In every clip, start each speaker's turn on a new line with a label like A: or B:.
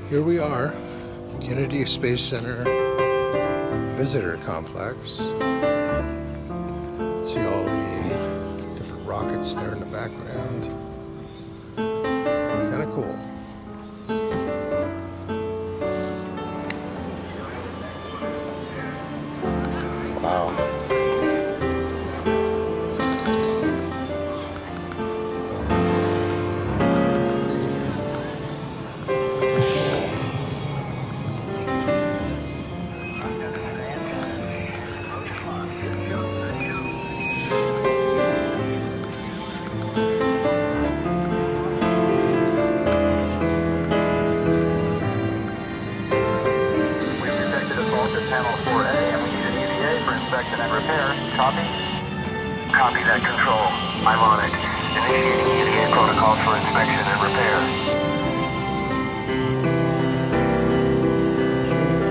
A: Here we are, Kennedy Space Center Visitor Complex. See all the different rockets there in the background. Kind of cool. Wow.
B: Panel 4A, and we need an EVA for inspection and repair. Copy? Copy that, Control. I'm on it. Initiating EVA protocols for inspection and repair.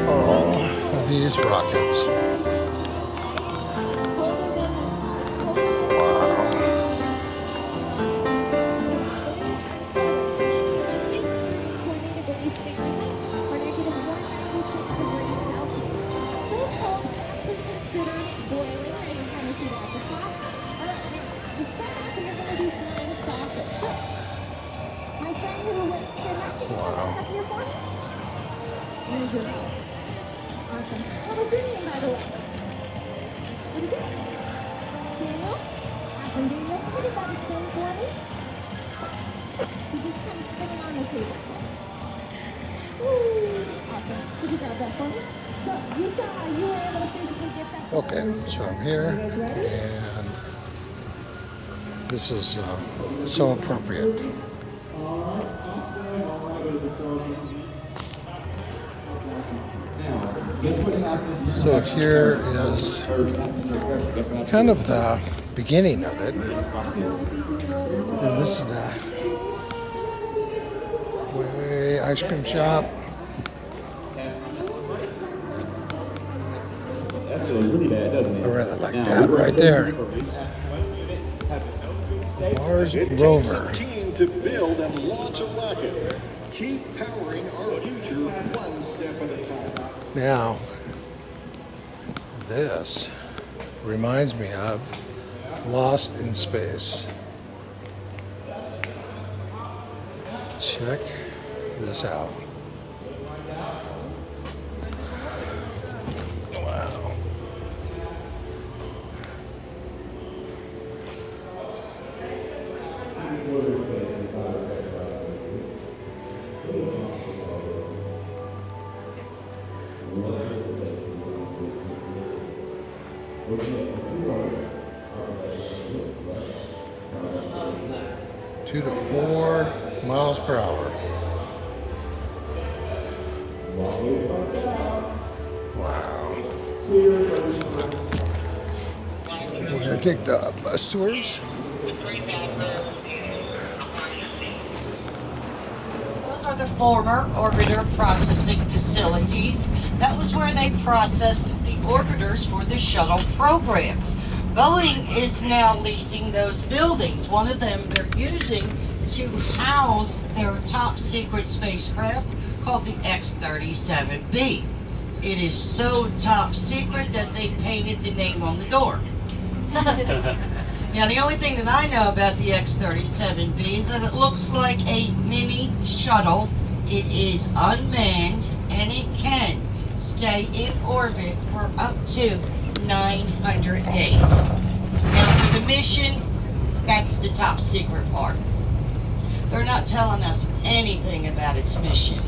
A: Oh, these rockets. Okay, so I'm here, and this is so appropriate. So here is kind of the beginning of it. And this is the way ice cream shop.
C: Really bad, doesn't it?
A: I really like that right there. Mars rover.
D: It takes a team to build and launch a rocket. Keep powering our future one step at a time.
A: Now, this reminds me of Lost in Space. Check this out. Wow. Two to 4 miles per hour. Wow. We're gonna take the bus tours.
E: Those are the former orbiter processing facilities. That was where they processed the orbiters for the shuttle program. Boeing is now leasing those buildings. One of them they're using to house their top secret spacecraft called the X-37B. It is so top secret that they painted the name on the door. Now the only thing that I know about the X-37B is that it looks like a mini shuttle. It is unmanned and it can stay in orbit for up to 900 days. Now for the mission, that's the top secret part. They're not telling us anything about its mission.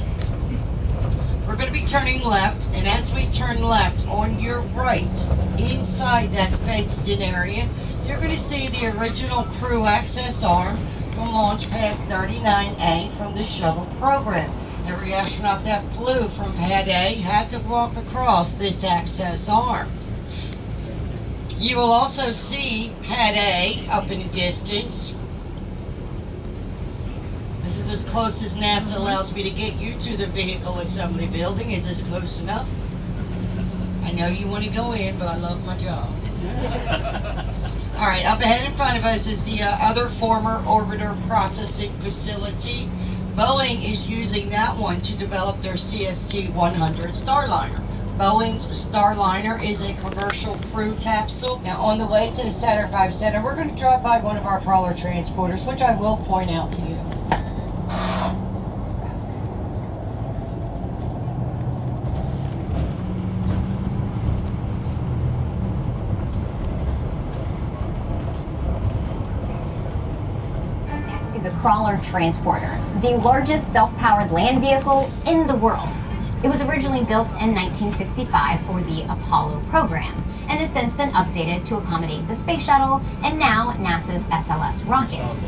E: We're going to be turning left, and as we turn left on your right, inside that fenced-in area, you're going to see the original crew access arm from Launch Pad 39A from the shuttle program. Every astronaut that flew from Pad A had to walk across this access arm. You will also see Pad A up in the distance. This is as close as NASA allows me to get you to the vehicle assembly building. Is this close enough? I know you want to go in, but I love my job. All right, up ahead in front of us is the other former orbiter processing facility. Boeing is using that one to develop their CST-100 Starliner. Boeing's Starliner is a commercial crew capsule. Now, on the way to the Saturn V Center, we're going to drive by one of our Prowler transporters, which I will point out to you.
F: Next to the Crawler Transporter, the largest self-powered land vehicle in the world. It was originally built in 1965 for the Apollo program and has since been updated to accommodate the space shuttle and now NASA's SLS rocket.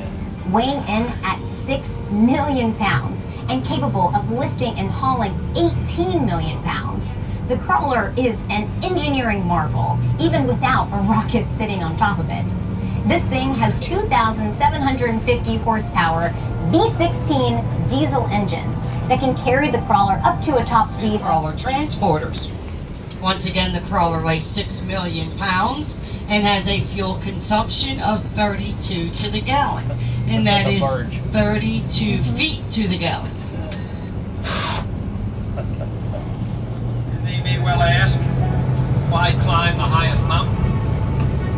F: Weighing in at 6 million pounds and capable of lifting and hauling 18 million pounds, the Crawler is an engineering marvel, even without a rocket sitting on top of it. This thing has 2,750 horsepower V16 diesel engines that can carry the Crawler up to a top speed.
E: Crawler transporters. Once again, the Crawler weighs 6 million pounds and has a fuel consumption of 32 to the gallon. And that is 32 feet to the gallon.
G: And they may well ask, why climb the highest mountain?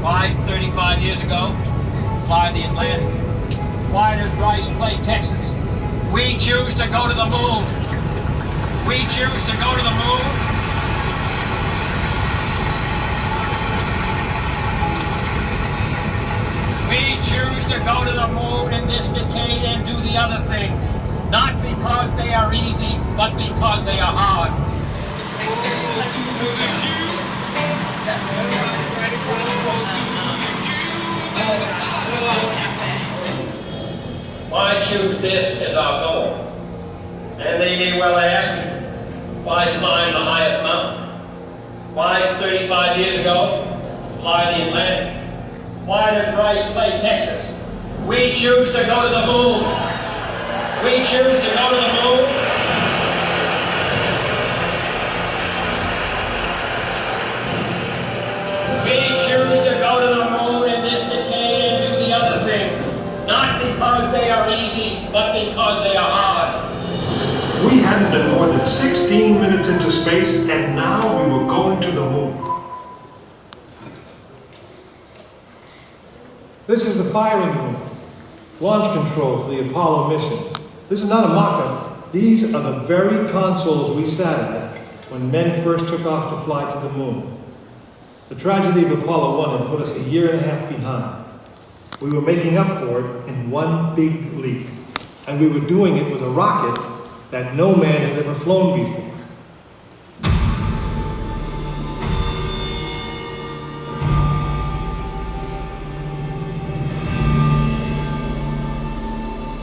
G: Why 35 years ago fly the Atlantic? Why does Rice play Texas? We choose to go to the moon. We choose to go to the moon. We choose to go to the moon in this decade and do the other things. Not because they are easy, but because they are hard. Why choose this as our goal? And they may well ask, why climb the highest mountain? Why 35 years ago fly the Atlantic? Why does Rice play Texas? We choose to go to the moon. We choose to go to the moon. We choose to go to the moon in this decade and do the other things. Not because they are easy, but because they are hard.
H: We hadn't been more than 16 minutes into space, and now we were going to the moon.
I: This is the firing room. Launch control for the Apollo mission. This is not a mock-up. These are the very consoles we sat at when men first took off to fly to the moon. The tragedy of Apollo 1 had put us a year and a half behind. We were making up for it in one big leap. And we were doing it with a rocket that no man had ever flown before.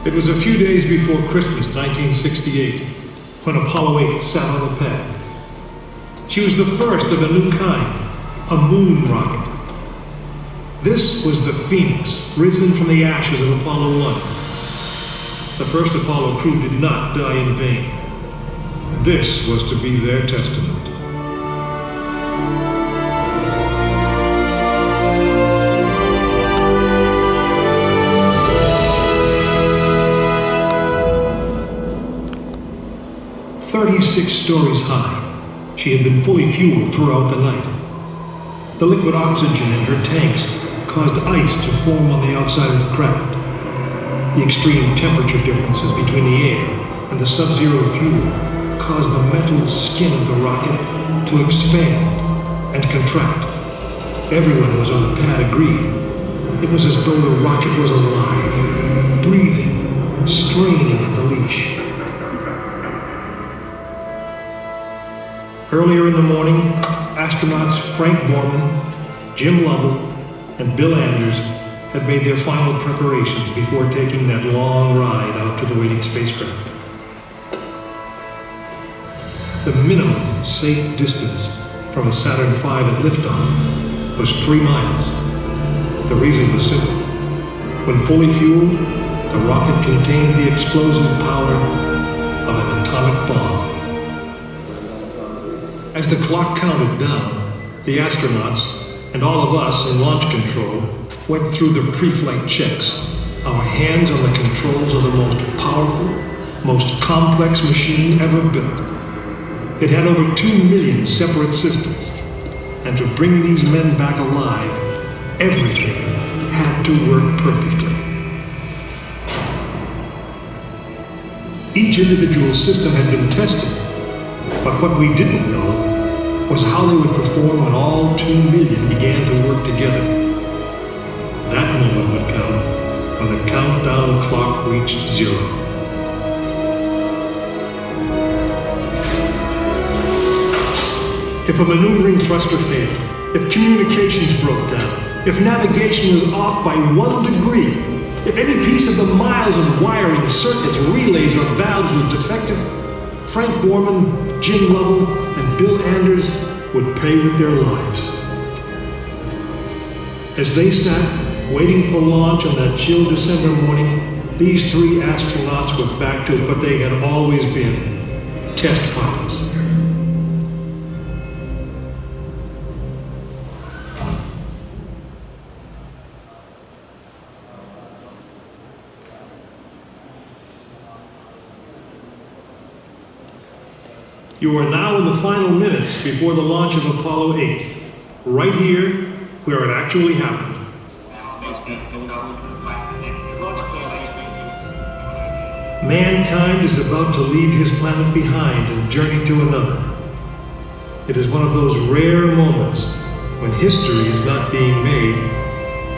H: It was a few days before Christmas 1968 when Apollo 8 sat on the pad. She was the first of a new kind, a moon rocket. This was the Phoenix, risen from the ashes of Apollo 1. The first Apollo crew did not die in vain. This was to be their testament. "36 stories high, she had been fully fueled throughout the night. The liquid oxygen in her tanks caused ice to form on the outside of the craft. The extreme temperature differences between the air and the sub-zero fuel caused the metal skin of the rocket to expand and contract. Everyone who was on the pad agreed. It was as though the rocket was alive, breathing, straining at the leash. Earlier in the morning, astronauts Frank Borman, Jim Lovell, and Bill Anders had made their final preparations before taking that long ride out to the waiting spacecraft. The minimum safe distance from a Saturn V at liftoff was 3 miles. The reason was simple. When fully fueled, the rocket contained the explosive power of an atomic bomb. As the clock counted down, the astronauts and all of us in launch control went through the pre-flight checks. Our hands on the controls of the most powerful, most complex machine ever built. It had over 2 million separate systems, and to bring these men back alive, everything had to work perfectly. Each individual system had been tested, but what we didn't know was how they would perform when all 2 million began to work together. That moment would come when the countdown clock reached 0. If a maneuvering thruster failed, if communications broke down, if navigation was off by 1 degree, if any piece of the miles of wiring, circuits, relays, or valves was defective, Frank Borman, Jim Lovell, and Bill Anders would pay with their lives. As they sat, waiting for launch on that chill December morning, these 3 astronauts were back to what they had always been, test pilots. You are now in the final minutes before the launch of Apollo 8, right here where it actually happened. Mankind is about to leave his planet behind and journey to another. It is one of those rare moments when history is not being made,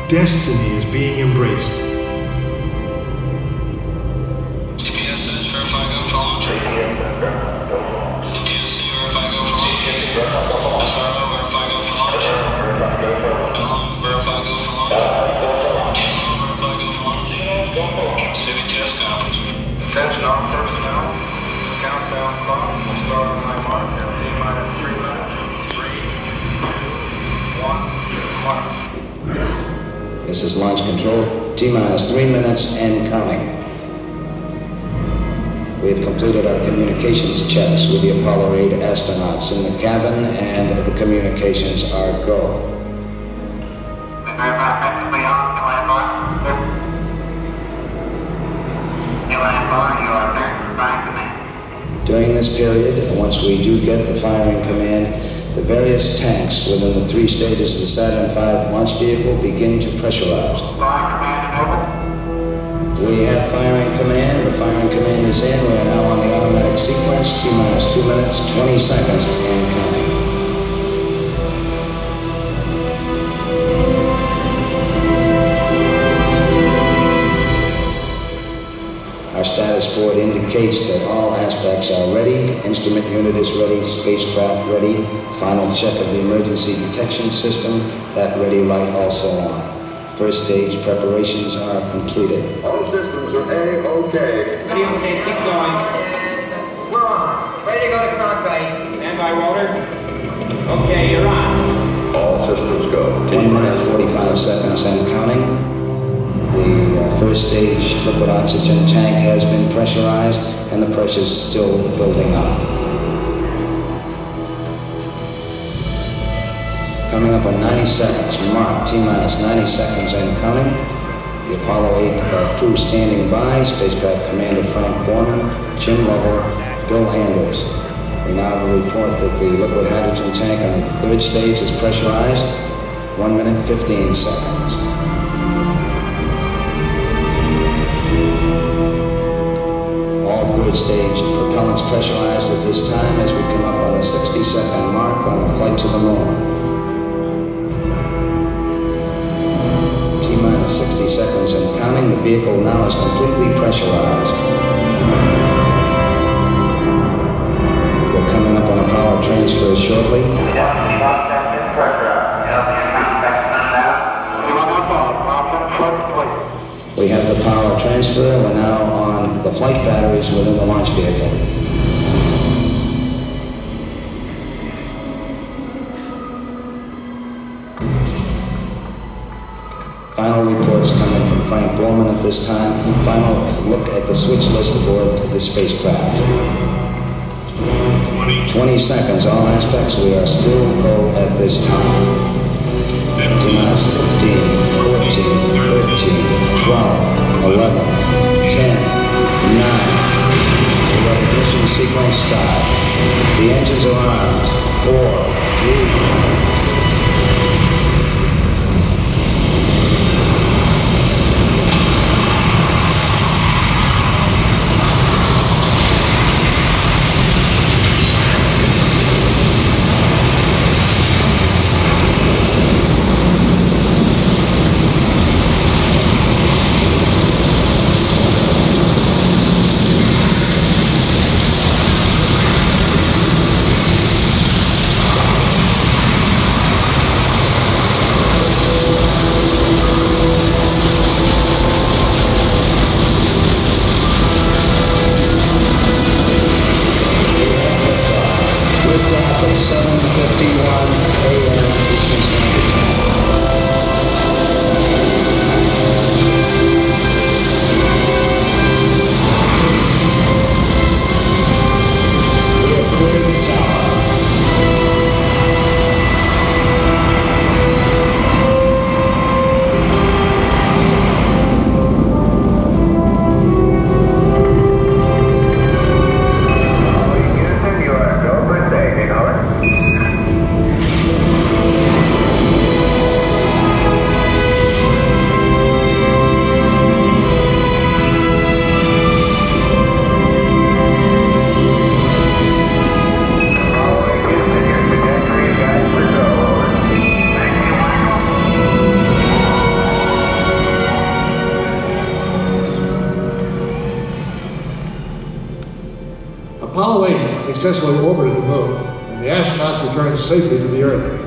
H: destiny is being embraced.
B: Attention all personnel. Countdown clock will start on my mark at T-minus 3 minutes. 3, 2, 1.
J: This is launch control. T-minus 3 minutes and counting. We have completed our communications checks with the Apollo 8 astronauts in the cabin, and the communications are go. During this period, once we do get the firing command, the various tanks within the 3 stages of the Saturn V launch vehicle begin to pressurize. We have firing command. The firing command is in. We are now on the automatic sequence. T-minus 2 minutes, 20 seconds, and counting. Our status board indicates that all aspects are ready. Instrument unit is ready, spacecraft ready, final check of the emergency detection system, that ready light also on. First stage preparations are completed.
B: All systems are A-OK.
G: Okay, keep going.
K: We're on. Ready to go to cockpit.
G: Stand by, Walter. Okay, you're on.
B: All systems go.
J: 1 minute, 45 seconds and counting. The first stage liquid oxygen tank has been pressurized, and the pressure is still building up. Coming up on 90 seconds, mark, T-minus 90 seconds and counting. The Apollo 8 crew standing by, spacecraft commander Frank Borman, Jim Lovell, Bill Anders. We now report that the liquid hydrogen tank on the 3rd stage is pressurized. 1 minute, 15 seconds. All 3rd stage propellants pressurized at this time as we come up on the 60-second mark on the flight to the moon. T-minus 60 seconds and counting. The vehicle now is completely pressurized. We're coming up on a power transfer shortly. We have the power transfer. We're now on the flight batteries within the launch vehicle. Final reports coming from Frank Borman at this time. Final look at the switch list aboard the spacecraft. 20 seconds, all aspects. We are still go at this time. T-minus 15, 14, 13, 12, 11, 10, 9, sequence start. The engines are armed. 4, 3, liftoff at 7:51 a.m. Eastern Standard Time. We have cleared the tower.
B: Houston, you are go for staging, over. Apollo 8, Houston, your trajectory is guided for go, over. Thank you, Michael.
L: Apollo 8 successfully orbited the moon, and the astronauts returned safely to the Earth.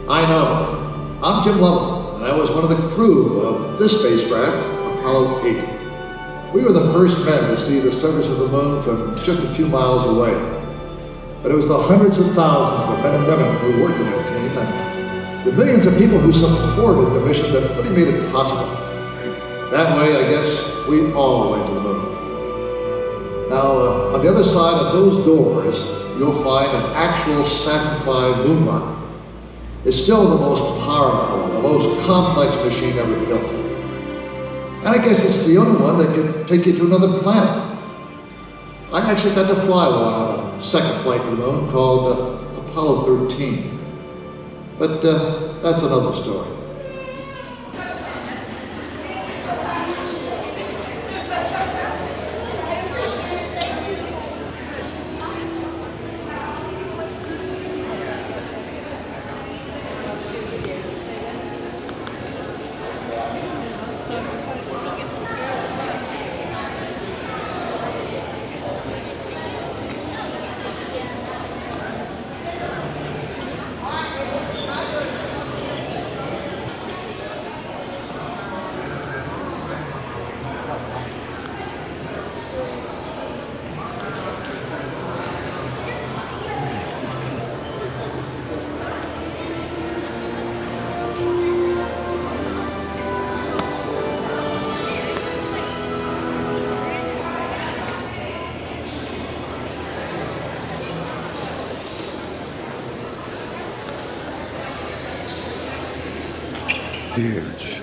L: I know. I'm Jim Lovell, and I was one of the crew of this spacecraft, Apollo 8. We were the first men to see the surface of the moon from just a few miles away. But it was the hundreds of thousands of men and women who worked in that team, and the millions of people who supported the mission that really made it possible. That way, I guess, we all went to the moon. Now, on the other side of those doors, you'll find an actual Saturn V moon rocket. It's still the most powerful, the most complex machine ever built. And I guess it's the only one that can take you to another planet. I actually got to fly one on a second flight to the moon called Apollo 13. But that's another story.
A: Huge.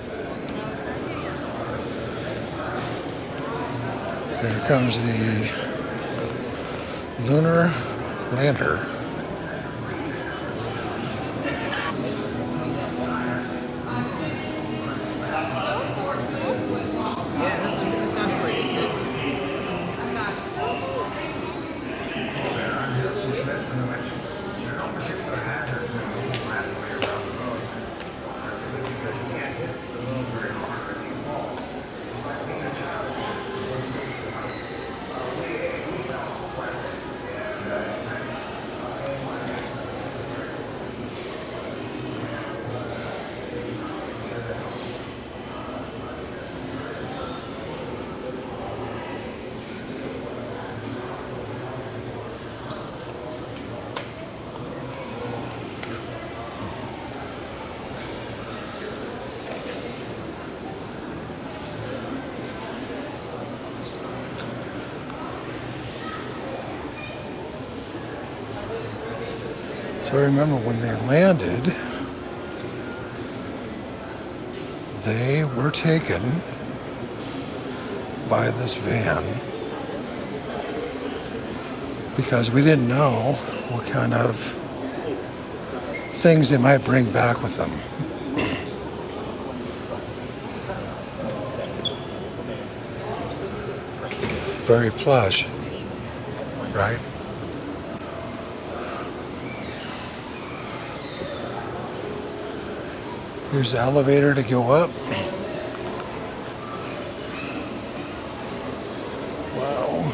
A: Here comes the lunar lander. So I remember when they landed, they were taken by this van because we didn't know what kind of things they might bring back with them. Very plush, right? Here's the elevator to go up. Wow.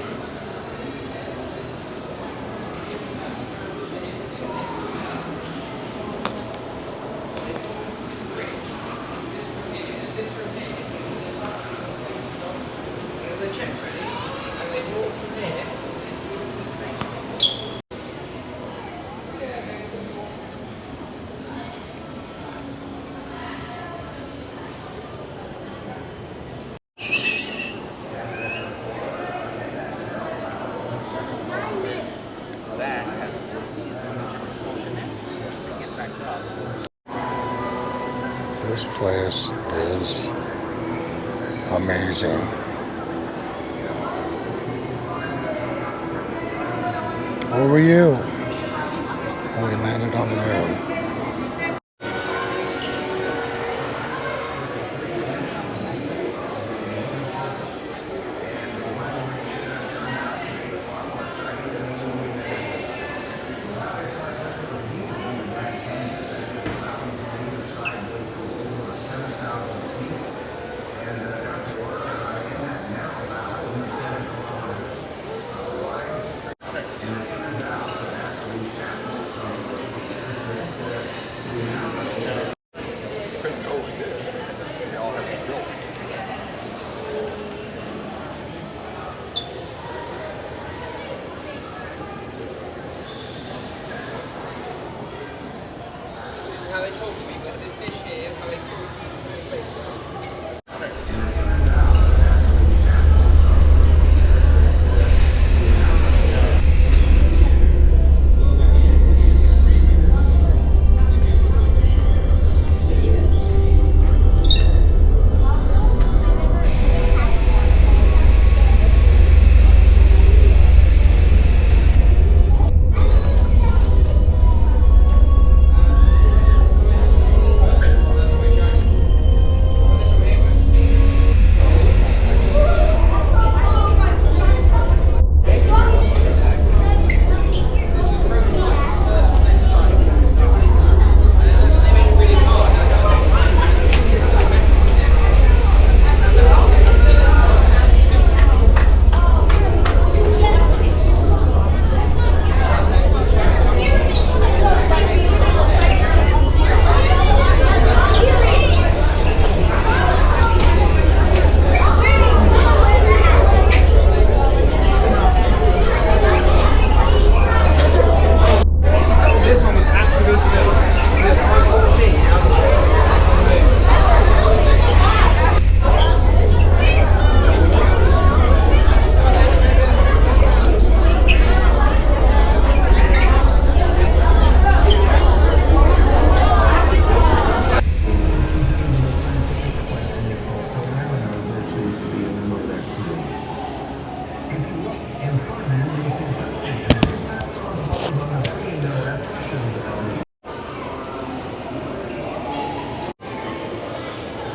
A: This place is amazing. Where were you when we landed on the moon?
K: How they talk to me, but this dish here is how they talk to me.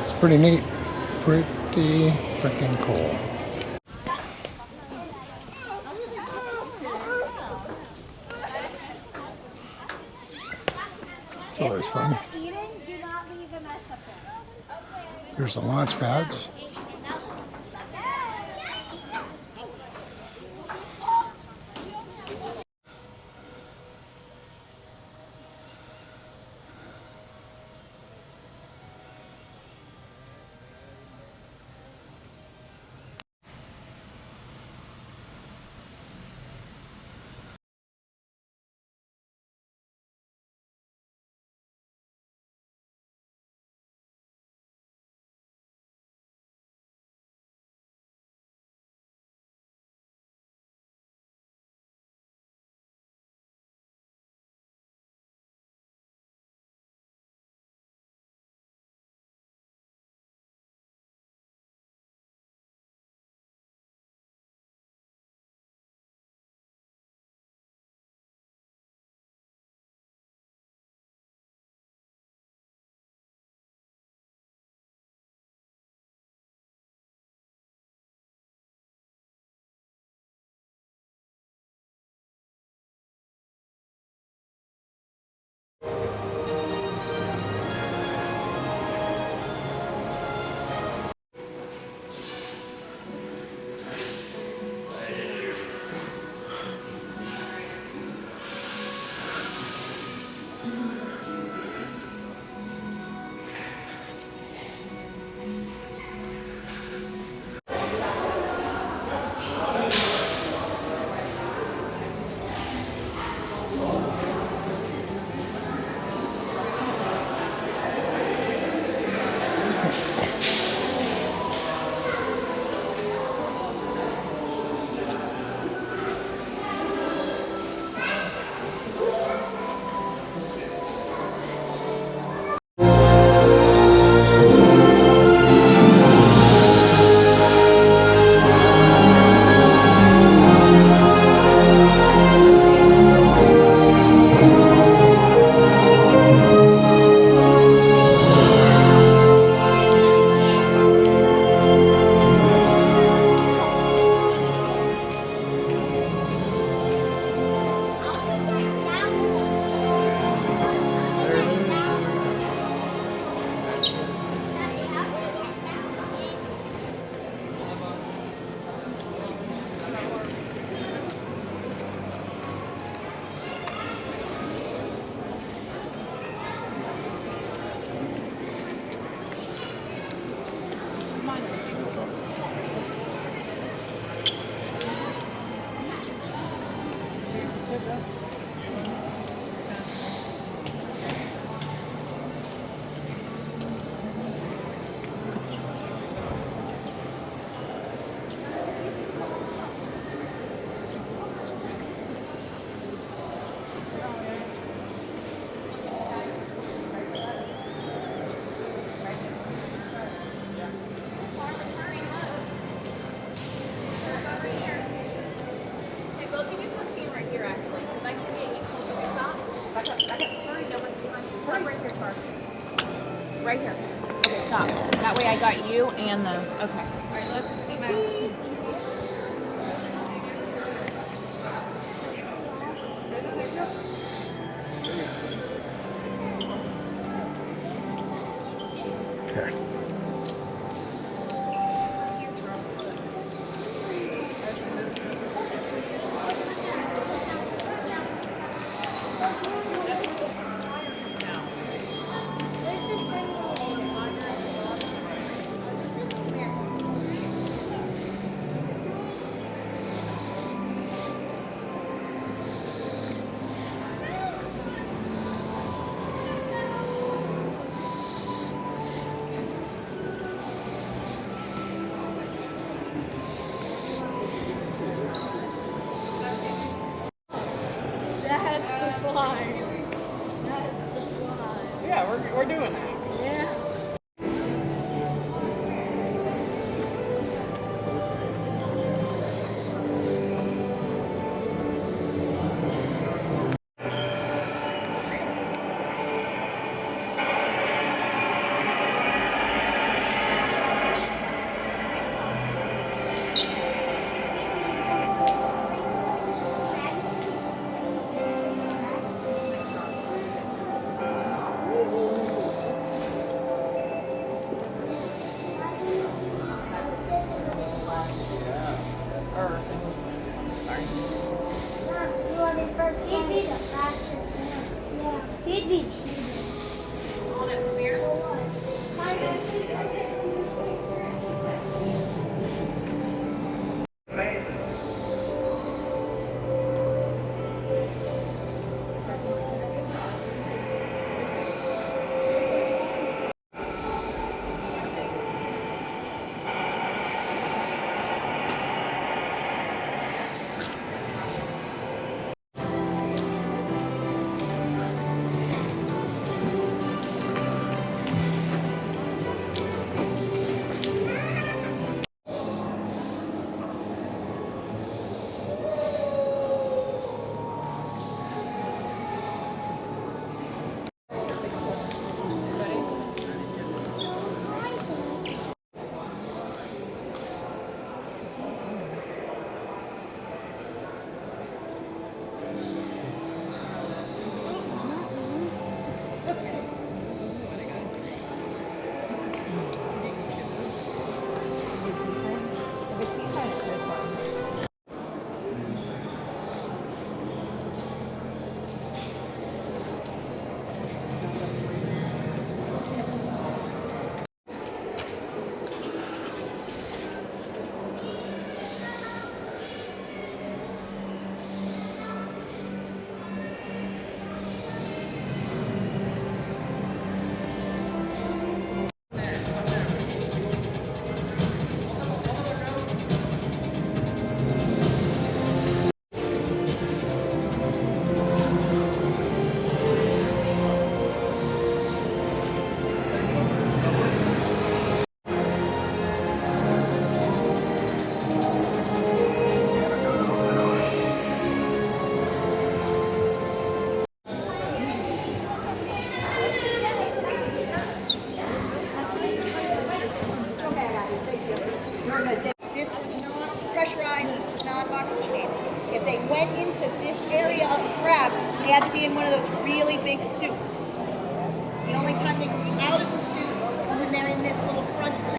A: It's pretty neat. Pretty freaking cool. It's always fun. Here's the launch pads.
M: and the, okay. All right, let's see my.
A: Okay.
M: That's the slide. That's the slide.
K: Yeah, we're doing that.
M: Yeah.
N: He'd be the fastest one. Yeah. He'd be cheating.
M: On it, come here.
O: This was not pressurized, this was not oxygenated. If they went into this area of the craft, they had to be in one of those really big suits. The only time they can be out of the suit is when they're in this little front section.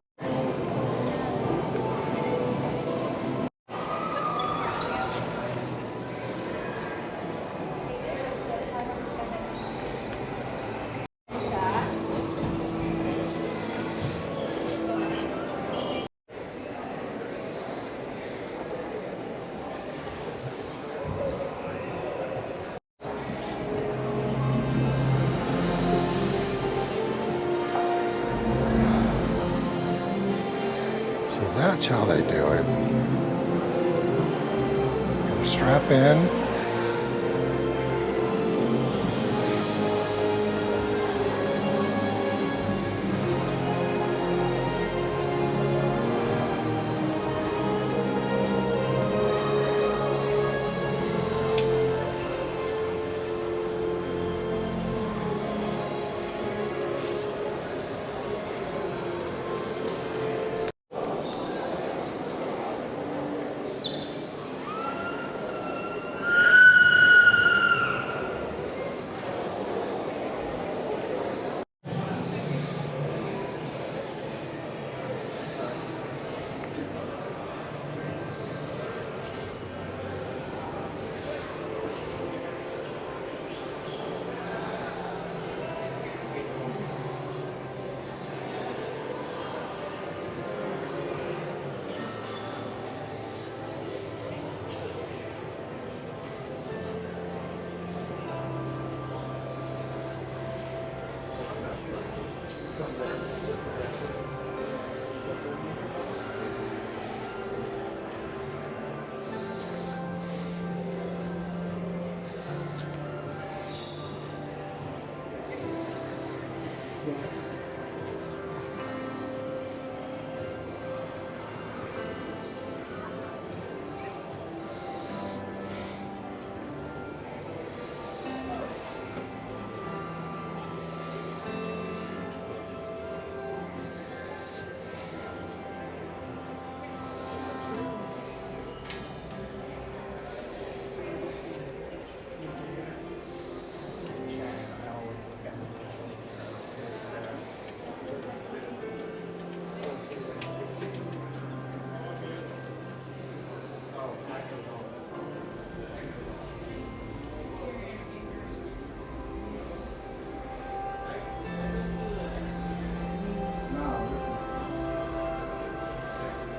A: So that's how they do it. You strap in.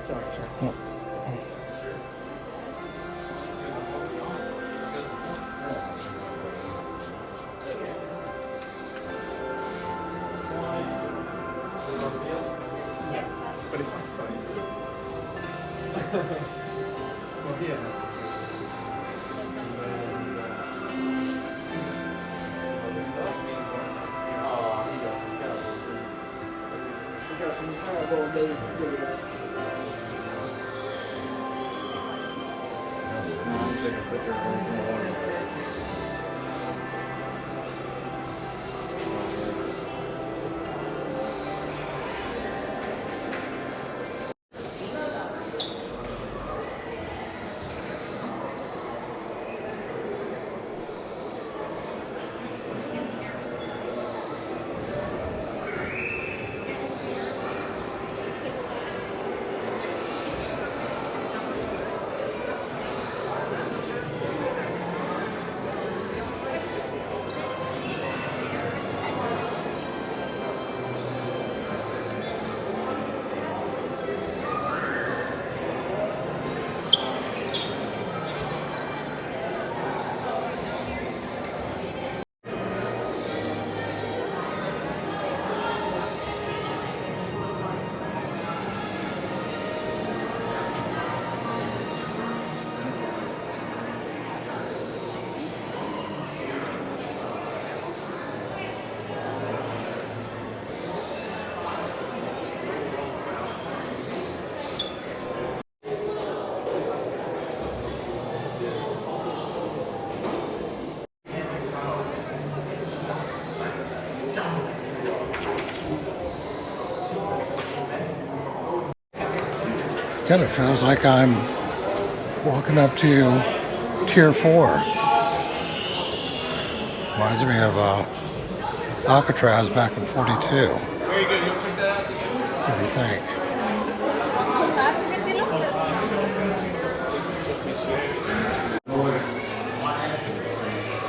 I: Sorry, sorry. But it's outside. Well, yeah.
A: Kind of feels like I'm walking up to Tier 4. Reminds me of Alcatraz back in 42.
K: Very good. You check that out?
A: What do you think?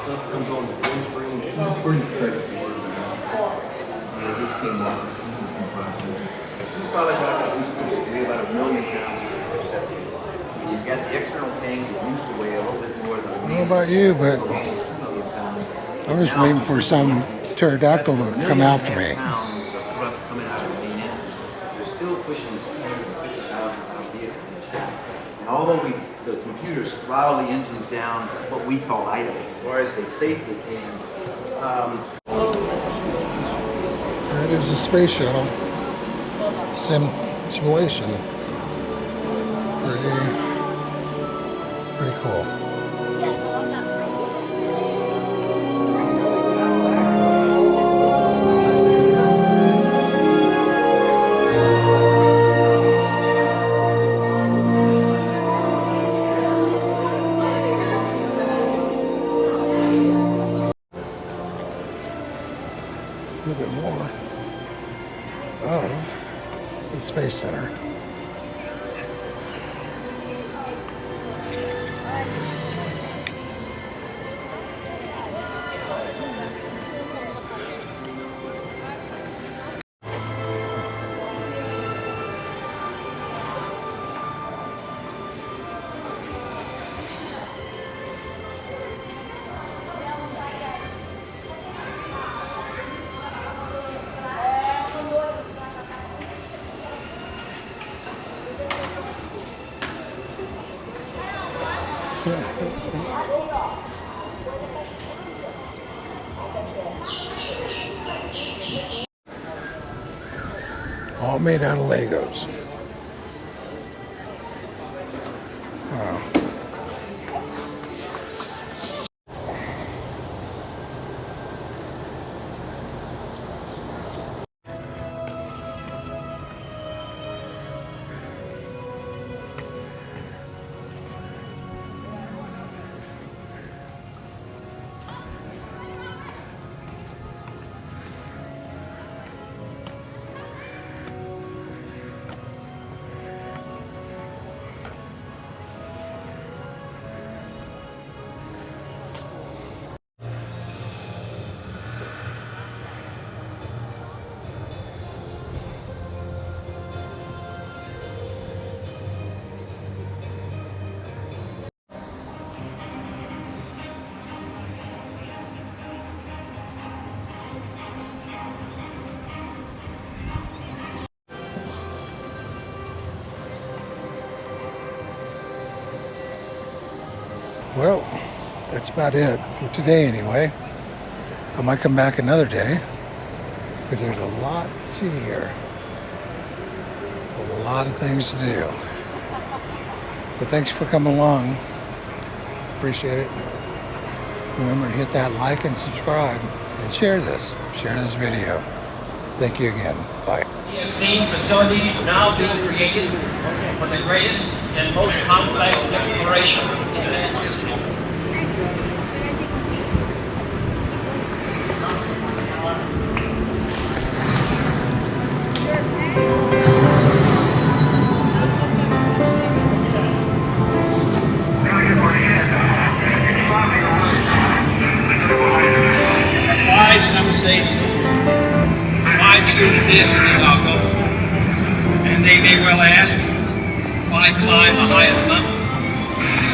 C: Stuff comes on the green screen. Pretty straightforward. This came off in some process.
P: Two solid rocket boosters weigh about 1 million pounds per second. You've got the external tank that used to weigh a little bit more than
A: I don't know about you, but I'm just waiting for some pterodactyl to come after me.
P: Pounds of thrust coming out of the main engine. You're still pushing this 250,000-pound vehicle. And although the computers throttle the engines down to what we call idle, as far as they safely can,
A: That is a space shuttle simulation. Pretty cool. A little bit more of the Space Center. All made out of Legos. Wow. Well, that's about it for today anyway. I might come back another day because there's a lot to see here. A lot of things to do. But thanks for coming along. Appreciate it. Remember to hit that like and subscribe and share this video. Thank you again. Bye.
G: We have seen facilities now being created for the greatest and most complex exploration in man's history. Why, some say, why choose this as our goal? And they may well ask, why climb the highest mountain?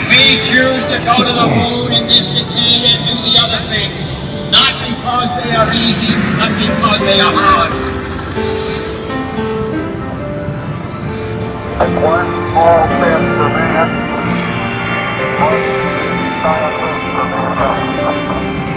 G: We choose to go to the moon in this decade and do the other things, not because they are easy, but because they are hard.
B: One small step for man, one giant leap for mankind.